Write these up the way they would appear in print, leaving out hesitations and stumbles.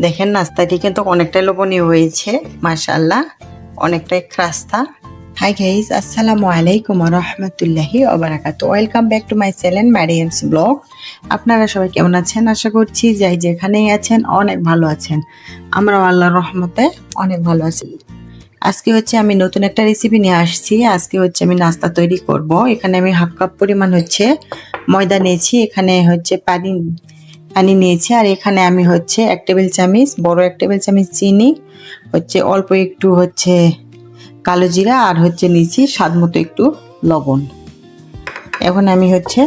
দেখেন নাস্তাটি কিন্তু অনেকটাই লোভনীয় হয়েছে, মাশাআল্লাহ, অনেকটাই খাস্তা। হাই গাইস, আসসালামু আলাইকুম ওয়া রাহমাতুল্লাহি ওয়া বারাকাতুহু। Welcome back to my channel Mariam's blog. আপনারা সবাই কেমন আছেন? আশা করছি যাই যেখানেই আছেন অনেক ভালো আছেন। আমরাও আল্লাহর রহমতে অনেক ভালো আছি। আজকে হচ্ছে আমি নতুন একটা রেসিপি নিয়ে আসছি। আজকে হচ্ছে আমি নাস্তা তৈরি করব। এখানে আমি হাফ কাপ পরিমাণ হচ্ছে ময়দা নিয়েছি, এখানে হচ্ছে পানি নিয়েছি, আর এখানে আমি হচ্ছে 1 টেবিল চামচ, বড় 1 টেবিল চামচ চিনি, হচ্ছে অল্প একটু হচ্ছে কালো জিরা, আর হচ্ছে নিয়েছি স্বাদ মতো একটু লবণ। এখন আমি হচ্ছে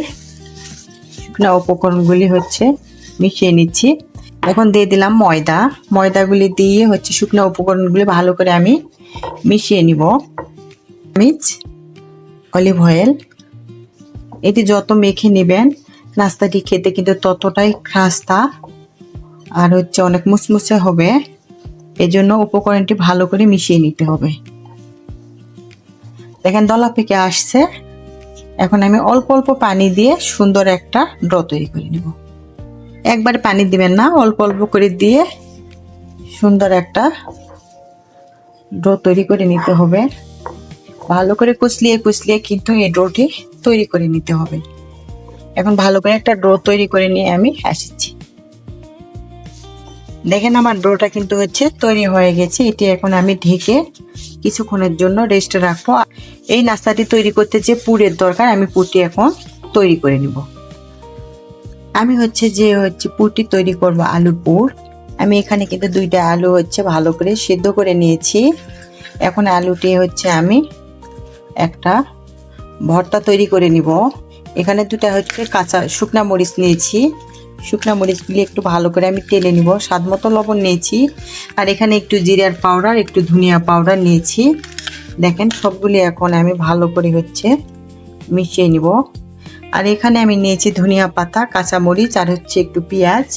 শুকনো উপকরণগুলি হচ্ছে মিশিয়ে নিচ্ছি। এখন দিয়ে দিলাম ময়দাগুলি দিয়ে হচ্ছে শুকনো উপকরণগুলি ভালো করে আমি মিশিয়ে নিব। চামচ অলিভ অয়েল, এটি যত মেখে নেবেন নাস্তাটি খেতে কিন্তু ততটাই খাস্তা আর হচ্ছে অনেক মুচমুচে হবে। এজন্য উপকরণটি ভালো করে মিশিয়ে নিতে হবে। দেখেন দলা পেকে আসছে। এখন আমি অল্প অল্প পানি দিয়ে সুন্দর একটা ডো তৈরি করে নেব। একবারে পানি দিবেন না, অল্প অল্প করে দিয়ে সুন্দর একটা ডো তৈরি করে নিতে হবে। ভালো করে কুচলিয়ে কিন্তু এই ডোটি তৈরি করে নিতে হবে। এখন ভালো করে একটা ডো তৈরি করে নিয়ে আমি আসছি। দেখেন আমার ডোটা কিন্তু হচ্ছে তৈরি হয়ে গেছে। এটি এখন আমি ঢেকে কিছুক্ষণের জন্য রেস্টে রাখবো। এই নাস্তাটি তৈরি করতে যে পুরের দরকার, আমি পুরটি এখন তৈরি করে নিব। আমি হচ্ছে পুরটি তৈরি করব আলুর পুর। আমি এখানে কিন্তু 2টা আলু হচ্ছে ভালো করে সিদ্ধ করে নিয়েছি। এখন আলুটি হচ্ছে আমি একটা ভর্তা তৈরি করে নিব। এখানে 2টা হচ্ছে কাঁচা শুকনা মরিচ নিয়েছি। শুকনা মরিচগুলি একটু ভালো করে আমি তেলে নিব। স্বাদ মতো লবণ নিয়েছি, আর এখানে একটু জিরার পাউডার, একটু ধনিয়া পাউডার নিয়েছি। দেখেন সবগুলি এখন আমি ভালো করে হচ্ছে মিশিয়ে নিব। আর এখানে আমি নিয়েছি ধনিয়া পাতা, কাঁচা মরিচ, আর হচ্ছে একটু পেঁয়াজ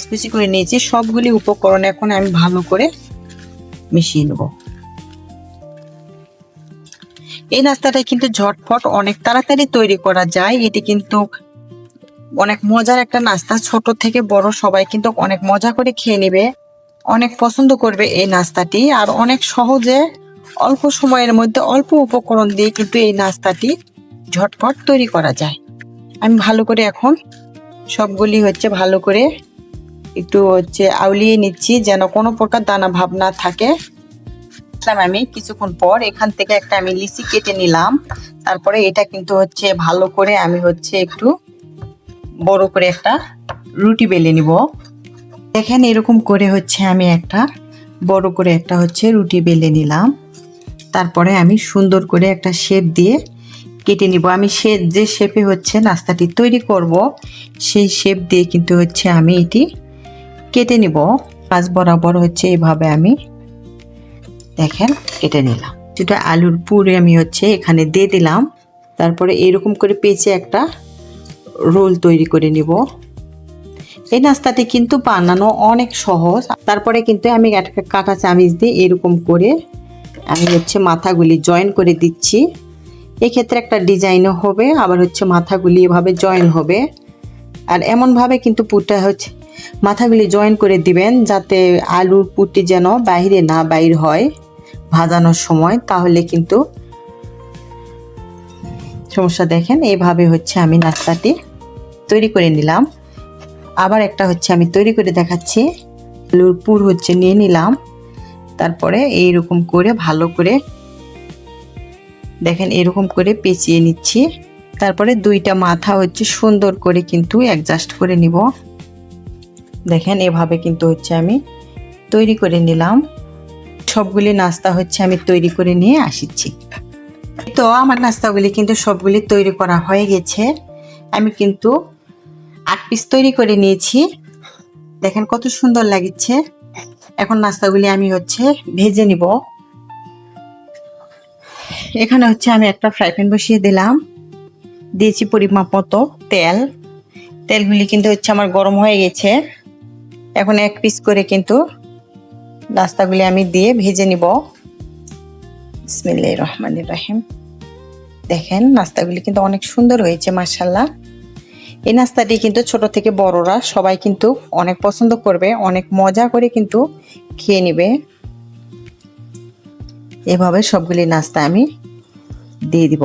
কুচি করে নিয়েছি। সবগুলি উপকরণ এখন আমি ভালো করে মিশিয়ে নেব। এই নাস্তাটা কিন্তু ঝটপট অনেক তাড়াতাড়ি তৈরি করা যায়। এটি কিন্তু অনেক মজার একটা নাস্তা। ছোট থেকে বড় সবাই কিন্তু অনেক মজা করে খেয়ে নেবে, অনেক পছন্দ করবে এই নাস্তাটি। আর অনেক সহজে অল্প সময়ের মধ্যে অল্প উপকরণ দিয়ে কিন্তু এই নাস্তাটি ঝটপট তৈরি করা যায়। আমি ভালো করে এখন সবগুলি হচ্ছে ভালো করে একটু হচ্ছে আউলিয়ে নিচ্ছি, যেন কোনো প্রকার দানা ভাব না থাকে। আমি কিছুক্ষণ পর এখান থেকে একটা আমি লিচি কেটে নিলাম। তারপরে এটা কিন্তু হচ্ছে ভালো করে আমি হচ্ছে একটু বড় করে একটা রুটি বেলে নিব। দেখেন এরকম করে হচ্ছে আমি একটা বড় করে একটা হচ্ছে রুটি বেলে নিলাম। তারপরে আমি সুন্দর করে একটা শেপ দিয়ে কেটে নিব। আমি যে শেপে হচ্ছে নাস্তাটি তৈরি করব সেই শেপ দিয়ে কিন্তু হচ্ছে আমি এটি কেটে নিব। পাঁচ বরাবর হচ্ছে এভাবে আমি দেখেন কেটে নিলাম। যেটা আলুর পুরে আমি হচ্ছে এখানে দিয়ে দিলাম। তারপরে এরকম করে পেঁচে একটা রোল তৈরি করে নিব। এই নাস্তাটি কিন্তু বানানো অনেক সহজ। তারপরে কিন্তু আমি একটা কাঁটা চামচ দিয়ে এরকম করে আমি হচ্ছে মাথাগুলি জয়েন করে দিচ্ছি। এক্ষেত্রে একটা ডিজাইনও হবে, আবার হচ্ছে মাথাগুলি এভাবে জয়েন হবে। আর এমনভাবে কিন্তু পুরটা হচ্ছে মাথাগুলি জয়েন করে দিবেন যাতে আলুর পুরটি যেন বাইরে না বাইর হয় ভাজানোর সময়, তাহলে কিন্তু সমস্যা। দেখেন এইভাবে হচ্ছে আমি নাস্তাটি তৈরি করে নিলাম। আবার একটা হচ্ছে আমি তৈরি করে দেখাচ্ছি। আলুর পুর হচ্ছে নিয়ে নিলাম। তারপরে এইরকম করে ভালো করে দেখেন এরকম করে পেঁচিয়ে নিচ্ছি। তারপরে 2টা মাথা হচ্ছে সুন্দর করে কিন্তু অ্যাডজাস্ট করে নিব। দেখেন এভাবে কিন্তু হচ্ছে আমি তৈরি করে নিলাম। সবগুলি নাস্তা হচ্ছে আমি তৈরি করে নিয়ে আসছি। তো আমার নাস্তাগুলি কিন্তু সবগুলি তৈরি করা হয়ে গেছে। আমি কিন্তু 8 পিস তৈরি করে নিয়েছি। দেখেন কত সুন্দর লাগছে। এখন নাস্তাগুলি আমি হচ্ছে ভেজে নিব। এখানে হচ্ছে আমি একটা ফ্রাই প্যান বসিয়ে দিলাম, দিয়েছি পরিমাপ মতো তেল। তেলগুলি কিন্তু হচ্ছে আমার গরম হয়ে গেছে। এখন 1 পিস করে কিন্তু নাস্তাগুলি আমি দিয়ে ভেজে নিব। বিসমিল্লাহির রহমানির রহিম। দেখেন নাস্তাগুলি কিন্তু অনেক সুন্দর হয়েছে মাশাআল্লাহ। এই নাস্তাটি কিন্তু ছোট থেকে বড়রা সবাই কিন্তু অনেক পছন্দ করবে, অনেক মজা করে কিন্তু খেয়ে নেবে। এভাবে সবগুলি নাস্তা আমি দিয়ে দিব।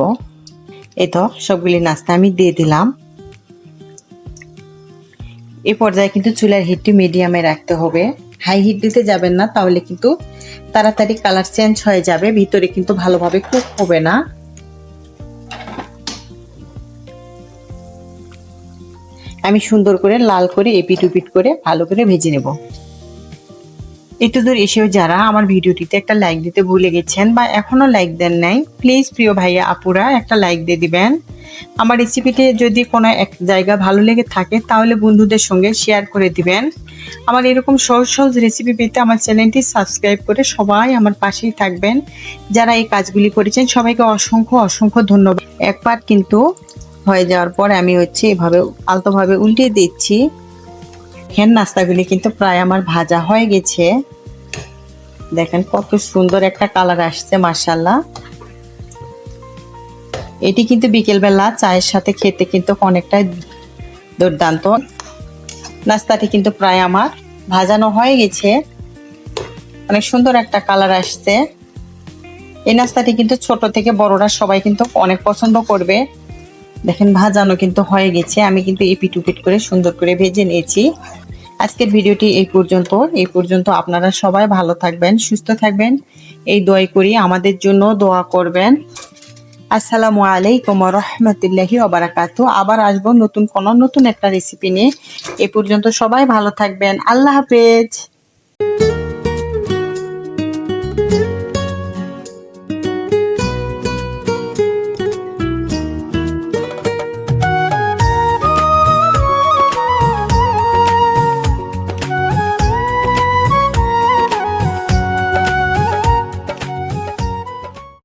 এই তো সবগুলি নাস্তা আমি দিয়ে দিলাম। এই পর্যায়ে কিন্তু চুলার হিটটি মিডিয়ামে রাখতে হবে, হাই হিট দিতে যাবেন না, তাহলে কিন্তু তাড়াতাড়ি কালার চেঞ্জ হয়ে যাবে, ভিতরে কিন্তু ভালোভাবে কুক হবে না। আমি সুন্দর করে লাল করে এপিট উপিট করে ভালো করে ভেজে নেব। একটু দূর এসেও যারা আমার ভিডিওটিতে একটা লাইক দিতে ভুলে গেছেন বা এখনো লাইক দেন নাই, প্লিজ প্রিয় ভাইয়া আপুরা একটা লাইক দিয়ে দিবেন। আমার রেসিপিটি যদি কোনো এক জায়গা ভালো লেগে থাকে তাহলে বন্ধুদের সঙ্গে শেয়ার করে দিবেন। আমার এরকম সহজ সহজ রেসিপি পেতে আমার চ্যানেলটি সাবস্ক্রাইব করে সবাই আমার পাশেই থাকবেন। যারা এই কাজগুলি করেছেন সবাইকে অসংখ্য অসংখ্য ধন্যবাদ। একবার কিন্তু হয়ে যাওয়ার পর আমি এভাবে আলতোভাবে উল্টে দিচ্ছি। দেখেন নাস্তাগুলি কিন্তু প্রায় আমার ভাজা হয়ে গেছে। দেখেন কত সুন্দর একটা কালার আসছে, মাশাআল্লাহ। এটি কিন্তু বিকেলবেলা চায়ের সাথে খেতে কিন্তু অনেকটাই দুর্দান্ত। নাস্তাটি কিন্তু প্রায় আমার ভাজানো হয়ে গেছে, অনেক সুন্দর একটা কালার আসছে। এই নাস্তাটি কিন্তু ছোট থেকে বড়রা সবাই কিন্তু অনেক পছন্দ করবে। দেখেন ভাজানো কিন্তু হয়ে গেছে, আমি কিন্তু এপিট উপিট করে সুন্দর করে ভেজে নিয়েছি। আজকের ভিডিওটি এই পর্যন্ত। আপনারা সবাই ভালো থাকবেন, সুস্থ থাকবেন, এই দোয়াই করি। আমাদের জন্য দোয়া করবেন। আসসালামু আলাইকুম ওয়া রাহমাতুল্লাহি ওয়া বারাকাতুহু। আবার আসবো নতুন একটা রেসিপি নিয়ে। এই পর্যন্ত সবাই ভালো থাকবেন। আল্লাহ হাফেজ।